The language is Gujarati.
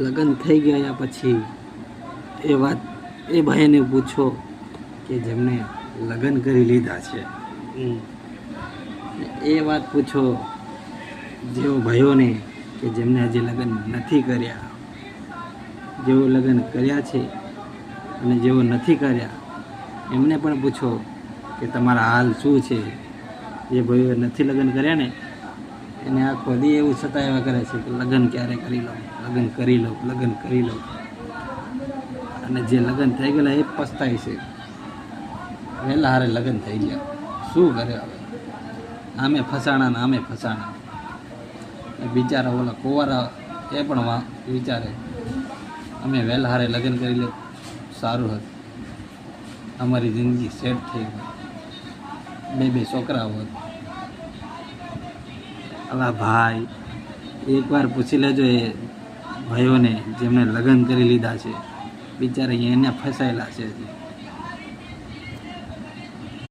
લગ્ન થઈ ગયા પછી એ ભાઈને પૂછો કે જેમને લગ્ન કરી લીધા છે, એ વાત પૂછો જેઓ ભાઈઓને કે જેમને હજી લગ્ન નથી કર્યા. જેઓ લગ્ન કર્યા છે અને જેઓ નથી કર્યા એમને પણ પૂછો કે તમારા હાલ શું છે. જે ભાઈઓ નથી લગ્ન કર્યા ને એને આખો દી એવું સતાવ્યા કરે છે કે લગ્ન ક્યારે કરી લઉં, લગ્ન કરી લઉં, લગ્ન કરી લઉં. અને જે લગ્ન થઈ ગયેલા એ પસ્તાય છે, વહેલા હારે લગ્ન થઈ ગયા. શું કરે હવે? આમે ફસાણા ને આમે ફસાણા. બિચારા ઓલા કુંવારા એ પણ વિચારે અમે વહેલા હારે લગ્ન કરી લે સારું હતું, અમારી જિંદગી સેટ થઈ ગઈ, બે છોકરાઓ હતા. અલા ભાઈ, એકવાર પૂછી લેજો એ ભાઈઓને જેમણે લગ્ન કરી લીધા છે, બિચારા એને ફસાયેલા છે.